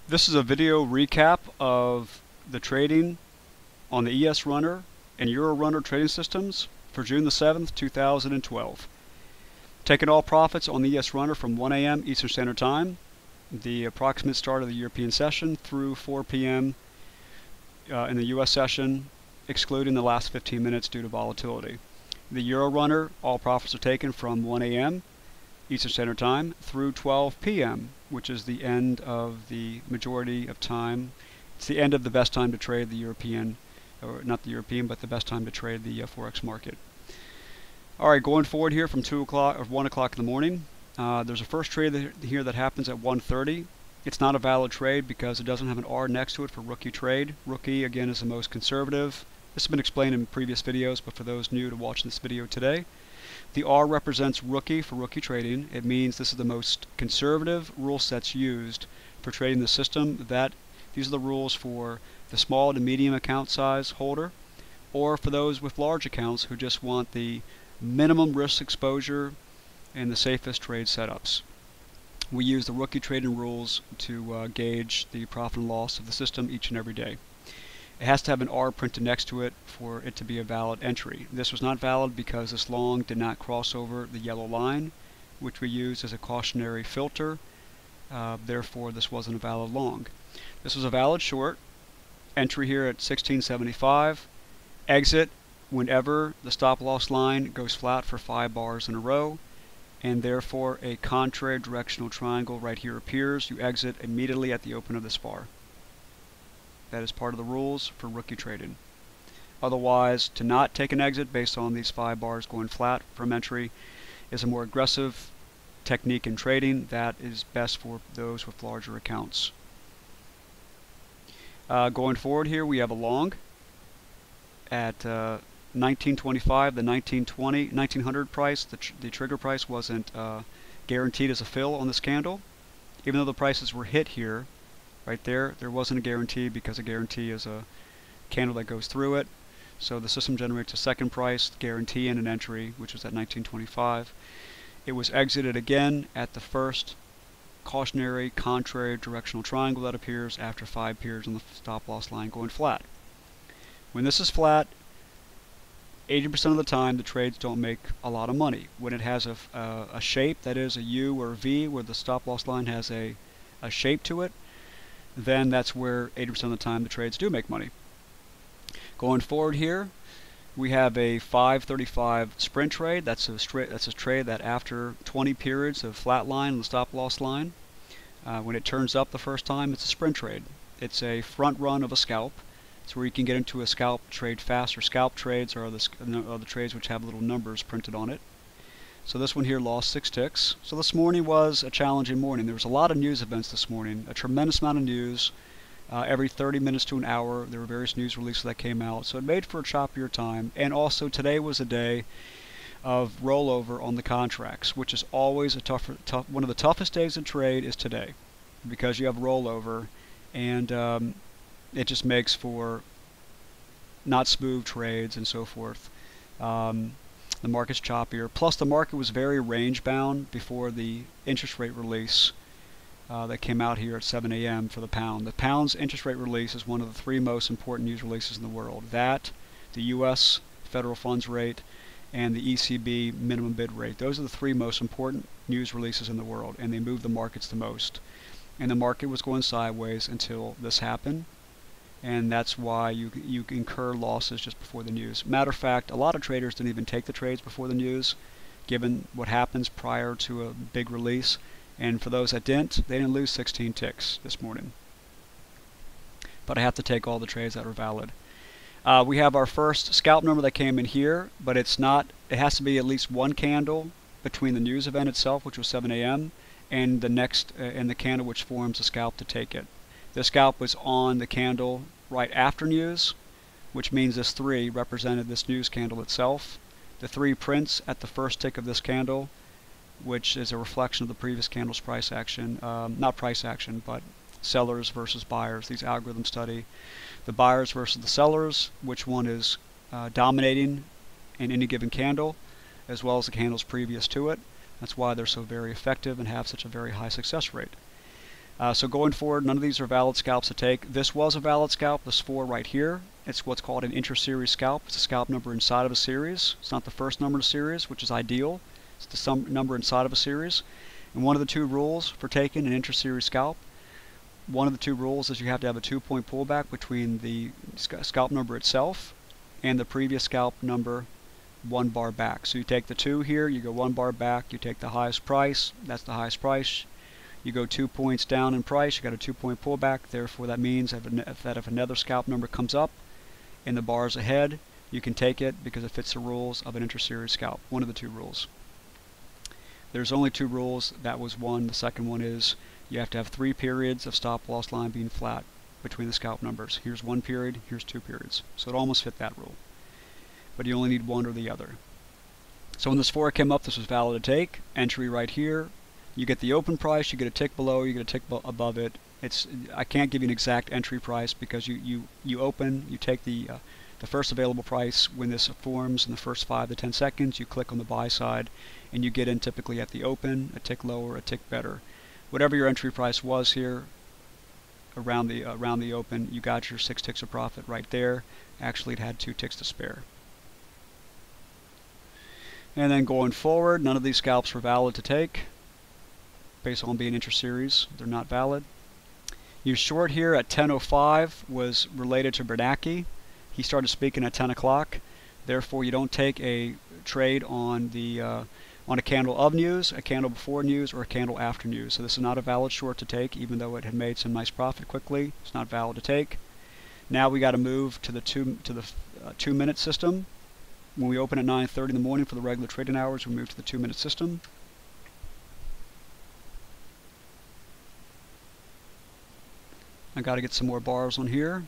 This is a video recap of the trading on the ES Runner and Euro Runner trading systems for June the 7th, 2012. Taking all profits on the ES Runner from 1 a.m. Eastern Standard Time, the approximate start of the European session, through 4 p.m. In the US session, excluding the last 15 minutes due to volatility. The Euro Runner, all profits are taken from 1 a.m. Eastern Standard Time through 12 p.m., which is the end of the majority of time. It's the end of the best time to trade the European, or not the European, but the best time to trade the Forex market. Alright, going forward here from 2 o'clock or 1 o'clock in the morning, there's a first trade here that happens at 1:30. It's not a valid trade because it doesn't have an R next to it for rookie trade. Rookie, again, is the most conservative. This has been explained in previous videos, but for those new to watching this video today, the R represents rookie for rookie trading. It means this is the most conservative rule sets used for trading the system. These are the rules for the small to medium account size holder, or for those with large accounts who just want the minimum risk exposure and the safest trade setups. We use the rookie trading rules to gauge the profit and loss of the system each and every day. It has to have an R printed next to it for it to be a valid entry. This was not valid because this long did not cross over the yellow line, which we use as a cautionary filter. Therefore, this wasn't a valid long. This was a valid short. Entry here at 1675. Exit whenever the stop loss line goes flat for 5 bars in a row, and therefore a contrary directional triangle right here appears. You exit immediately at the open of this bar. That is part of the rules for rookie trading. Otherwise, to not take an exit based on these 5 bars going flat from entry is a more aggressive technique in trading that is best for those with larger accounts. Going forward here, we have a long at 1925, the 1900 price. The trigger price wasn't guaranteed as a fill on this candle. Even though the prices were hit here, right there wasn't a guarantee, because a guarantee is a candle that goes through it. So the system generates a second price guarantee and an entry, which was at 1925. It was exited again at the first cautionary contrary directional triangle that appears after 5 periods on the stop loss line going flat. When this is flat, 80% of the time the trades don't make a lot of money. When it has a shape, that is a U or a V, where the stop loss line has a shape to it, then that's where 80% of the time the trades do make money. Going forward here, we have a 535 sprint trade. That's a trade that after 20 periods of flat line on the stop loss line, when it turns up the first time, it's a sprint trade. It's a front run of a scalp. It's where you can get into a scalp trade faster. Scalp trades are the trades which have little numbers printed on it. So this one here lost 6 ticks. So this morning was a challenging morning. There was a lot of news events this morning, a tremendous amount of news. Every 30 minutes to an hour, there were various news releases that came out. So it made for a choppier time. And also today was a day of rollover on the contracts, which is always one of the toughest days in trade is today, because you have rollover, and it just makes for not smooth trades and so forth. The market's choppier. Plus, the market was very range bound before the interest rate release that came out here at 7 a.m. for the pound. The pound's interest rate release is one of the 3 most important news releases in the world. That, the U.S. federal funds rate, and the ECB minimum bid rate. Those are the 3 most important news releases in the world, and they move the markets the most. And the market was going sideways until this happened. And that's why you incur losses just before the news. Matter of fact, a lot of traders didn't even take the trades before the news, given what happens prior to a big release. And for those that didn't, they didn't lose 16 ticks this morning. But I have to take all the trades that are valid. We have our first scalp number that came in here, but it's not. It has to be at least 1 candle between the news event itself, which was 7 a.m., and the next and the candle which forms a scalp to take it. The scalp was on the candle right after news, which means this 3 represented this news candle itself. The 3 prints at the first tick of this candle, which is a reflection of the previous candle's price action. Not price action, but sellers versus buyers. These algorithms study the buyers versus the sellers, which one is dominating in any given candle, as well as the candles previous to it. That's why they're so very effective and have such a very high success rate. So going forward, none of these are valid scalps to take. This was a valid scalp, this 4 right here. It's what's called an intra-series scalp. It's a scalp number inside of a series. It's not the first number in a series, which is ideal. It's the number inside of a series. And one of the 2 rules for taking an intra-series scalp, one of the 2 rules is you have to have a 2-point pullback between the scalp number itself and the previous scalp number 1 bar back. So you take the 2 here, you go 1 bar back, you take the highest price, that's the highest price. You go 2 points down in price, you got a 2-point pullback. Therefore that means that if another scalp number comes up in the bars ahead, you can take it because it fits the rules of an intra-series scalp. One of the 2 rules. There's only 2 rules. That was one. The second one is you have to have 3 periods of stop loss line being flat between the scalp numbers. Here's 1 period, here's 2 periods. So it almost fit that rule. But you only need one or the other. So when this 4 came up, this was valid to take. Entry right here. You get the open price, you get a tick below, you get a tick above it. I can't give you an exact entry price because you open, you take the first available price when this forms in the first 5 to 10 seconds. You click on the buy side and you get in typically at the open, a tick lower, a tick better. Whatever your entry price was here around the open, you got your 6 ticks of profit right there. Actually, it had 2 ticks to spare. And then going forward, none of these scalps were valid to take. Based on being intra-series, they're not valid. Your short here at 10:05 was related to Bernanke. He started speaking at 10 o'clock. Therefore, you don't take a trade on a candle of news, a candle before news, or a candle after news. So this is not a valid short to take, even though it had made some nice profit quickly. It's not valid to take. Now we got to move to the 2-minute system. When we open at 9:30 in the morning for the regular trading hours, we move to the 2-minute system. I got to get some more bars on here.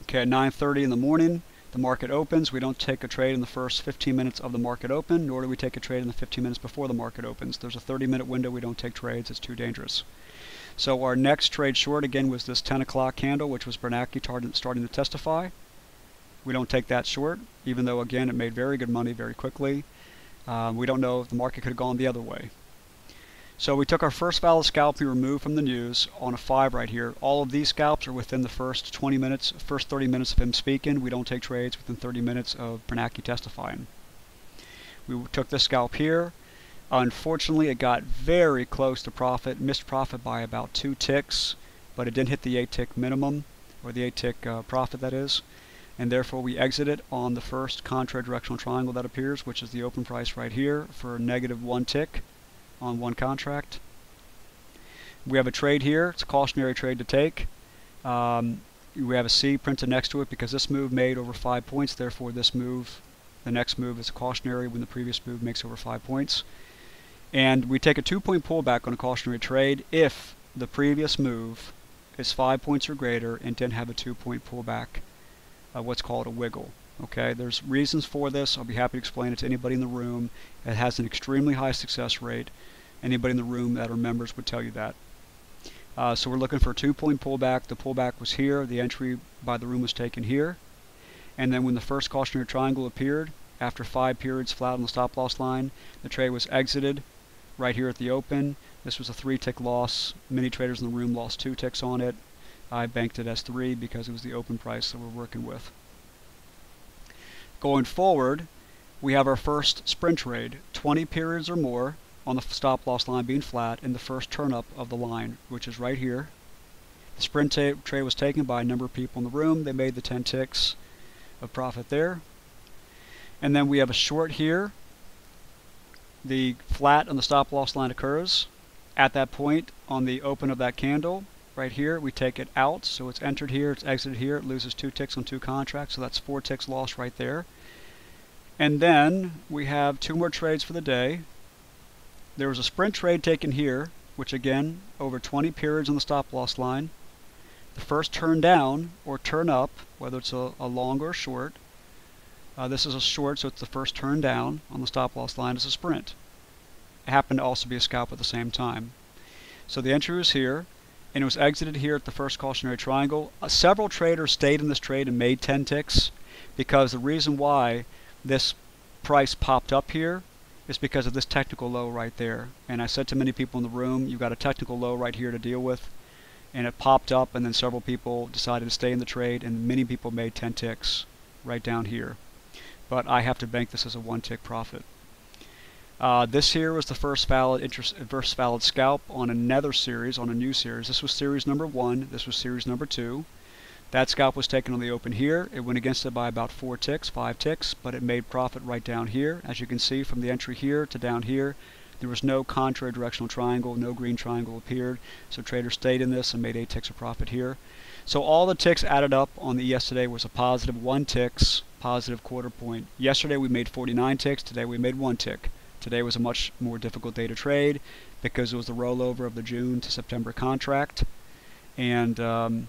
Okay, at 9:30 in the morning, the market opens. We don't take a trade in the first 15 minutes of the market open, nor do we take a trade in the 15 minutes before the market opens. There's a 30-minute window. We don't take trades. It's too dangerous. So our next trade short, again, was this 10 o'clock candle, which was Bernanke starting to testify. We don't take that short, even though, again, it made very good money very quickly. We don't know if the market could have gone the other way. So we took our first valid scalp we removed from the news on a 5 right here. All of these scalps are within the first 20 minutes, first 30 minutes of him speaking. We don't take trades within 30 minutes of Bernanke testifying. We took this scalp here. Unfortunately, it got very close to profit, missed profit by about 2 ticks, but it didn't hit the 8-tick minimum, or the 8-tick profit that is. And therefore we exited on the first contrary directional triangle that appears, which is the open price right here for -1 tick on one contract. We have a trade here. It's a cautionary trade to take. We have a C printed next to it because this move made over 5 points. Therefore this move, the next move, is a cautionary when the previous move makes over 5 points. And we take a 2-point pullback on a cautionary trade if the previous move is 5 points or greater and didn't have a 2-point pullback. What's called a wiggle. Okay, there's reasons for this. I'll be happy to explain it to anybody in the room. It has an extremely high success rate. Anybody in the room that are members would tell you that. So we're looking for a 2-point pullback. The pullback was here. The entry by the room was taken here. And then when the first cautionary triangle appeared, after 5 periods flat on the stop loss line, the trade was exited right here at the open. This was a 3-tick loss. Many traders in the room lost 2 ticks on it. I banked it as 3 because it was the open price that we're working with. Going forward, we have our first sprint trade, 20 periods or more on the stop loss line being flat in the first turn up of the line, which is right here. The sprint trade was taken by a number of people in the room. They made the 10 ticks of profit there. And then we have a short here. The flat on the stop loss line occurs. At that point, on the open of that candle, right here, we take it out, so it's entered here, it's exited here, it loses 2 ticks on 2 contracts, so that's 4 ticks lost right there. And then we have 2 more trades for the day. There was a sprint trade taken here, which again, over 20 periods on the stop loss line. The first turn down or turn up, whether it's a long or a short, this is a short, so it's the first turn down on the stop loss line is a sprint. It happened to also be a scalp at the same time. So the entry was here, and it was exited here at the first cautionary triangle. Several traders stayed in this trade and made 10 ticks because the reason why this price popped up here is because of this technical low right there. And I said to many people in the room, you've got a technical low right here to deal with. And it popped up, and then several people decided to stay in the trade, and many people made 10 ticks right down here. But I have to bank this as a 1 tick profit. This here was the first valid scalp on another series, on a new series. This was series number 1. This was series number 2. That scalp was taken on the open here. It went against it by about 4 ticks, 5 ticks, but it made profit right down here. As you can see, from the entry here to down here, there was no contrary directional triangle, no green triangle appeared. So traders stayed in this and made 8 ticks of profit here. So all the ticks added up on the ES today was a positive 1 ticks, positive quarter point. Yesterday we made 49 ticks. Today we made 1 tick. Today was a much more difficult day to trade because it was the rollover of the June to September contract. And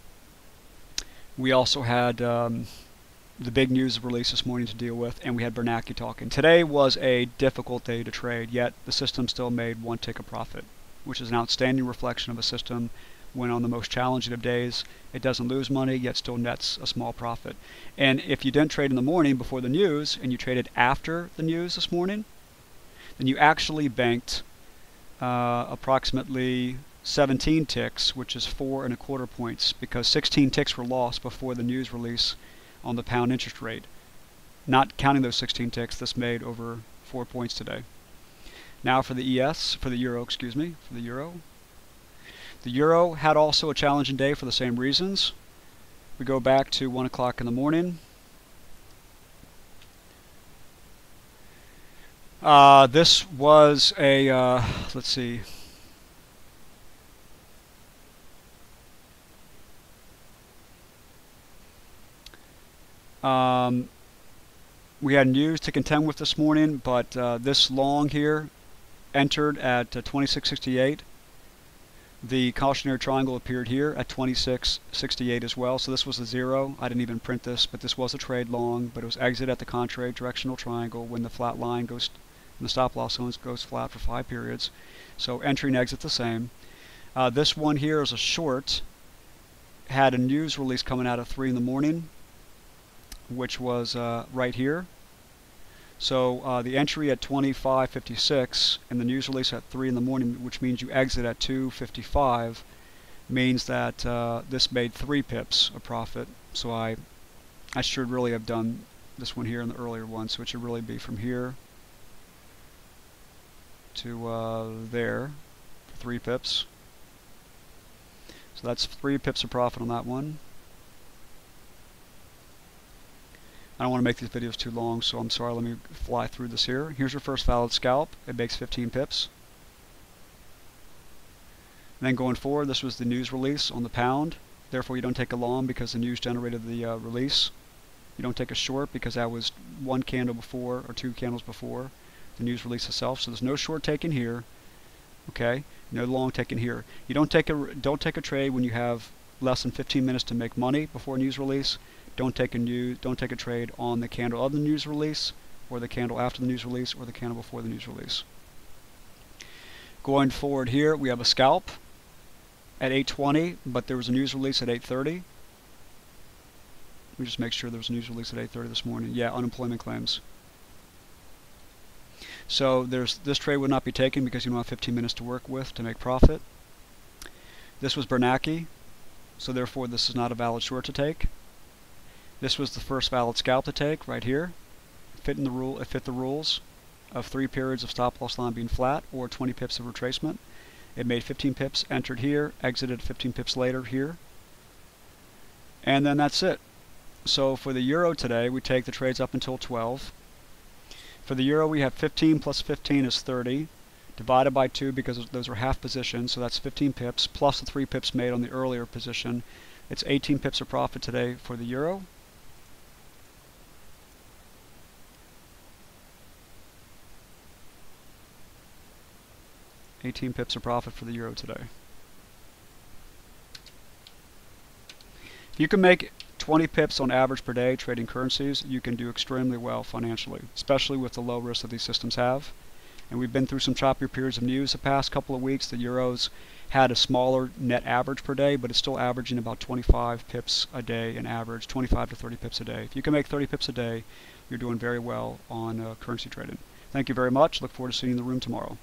we also had the big news release this morning to deal with, and we had Bernanke talking. Today was a difficult day to trade, yet the system still made 1 tick of profit, which is an outstanding reflection of a system when on the most challenging of days it doesn't lose money, yet still nets a small profit. And if you didn't trade in the morning before the news, and you traded after the news this morning, then you actually banked approximately 17 ticks, which is 4.25 points, because 16 ticks were lost before the news release on the pound interest rate. Not counting those 16 ticks, this made over 4 points today. Now for the ES, for the Euro, excuse me, for the Euro. The Euro had also a challenging day for the same reasons. We go back to 1 o'clock in the morning. This was a, let's see. We had news to contend with this morning, but this long here entered at 26.68. The cautionary triangle appeared here at 26.68 as well, so this was a 0. I didn't even print this, but this was a trade long, but it was exit at the contrary directional triangle when the flat line goes, when the stop loss zone goes flat for 5 periods. So entry and exit the same. This one here is a short. Had a news release coming out at 3 in the morning, which was right here. So the entry at 25.56 and the news release at 3 in the morning, which means you exit at 2.55, means that this made 3 pips of profit. So I should really have done this one here in the earlier one. So it should really be from here to there, 3 pips. So that's 3 pips of profit on that one. I don't want to make these videos too long, so I'm sorry, let me fly through this here. Here's your first valid scalp. It makes 15 pips. And then going forward, this was the news release on the pound. Therefore, you don't take a long because the news generated the release. You don't take a short because that was 1 candle before or 2 candles before the news release itself. So there's no short taken here. Okay, no long taken here. You don't take a trade when you have less than 15 minutes to make money before news release. Don't take a trade on the candle of the news release, or the candle after the news release, or the candle before the news release. Going forward here, we have a scalp at 8:20, but there was a news release at 8:30. Let me just make sure there was a news release at 8:30 this morning. Yeah, unemployment claims. So this trade would not be taken because you don't have 15 minutes to work with to make profit. This was Bernanke, so therefore this is not a valid short to take. This was the first valid scalp to take right here. It fit the rules of 3 periods of stop loss line being flat or 20 pips of retracement. It made 15 pips, entered here, exited 15 pips later here. And then that's it. So for the Euro today, we take the trades up until 12. For the Euro, we have 15 plus 15 is 30, divided by 2 because those are half positions, so that's 15 pips, plus the 3 pips made on the earlier position. It's 18 pips of profit today for the Euro. $18 pips of profit for the Euro today. If you can make 20 pips on average per day trading currencies, you can do extremely well financially, especially with the low risk that these systems have. And we've been through some choppier periods of news the past couple of weeks. The Euros had a smaller net average per day, but it's still averaging about 25 pips a day in average, 25 to 30 pips a day. If you can make 30 pips a day, you're doing very well on currency trading. Thank you very much. Look forward to seeing you in the room tomorrow.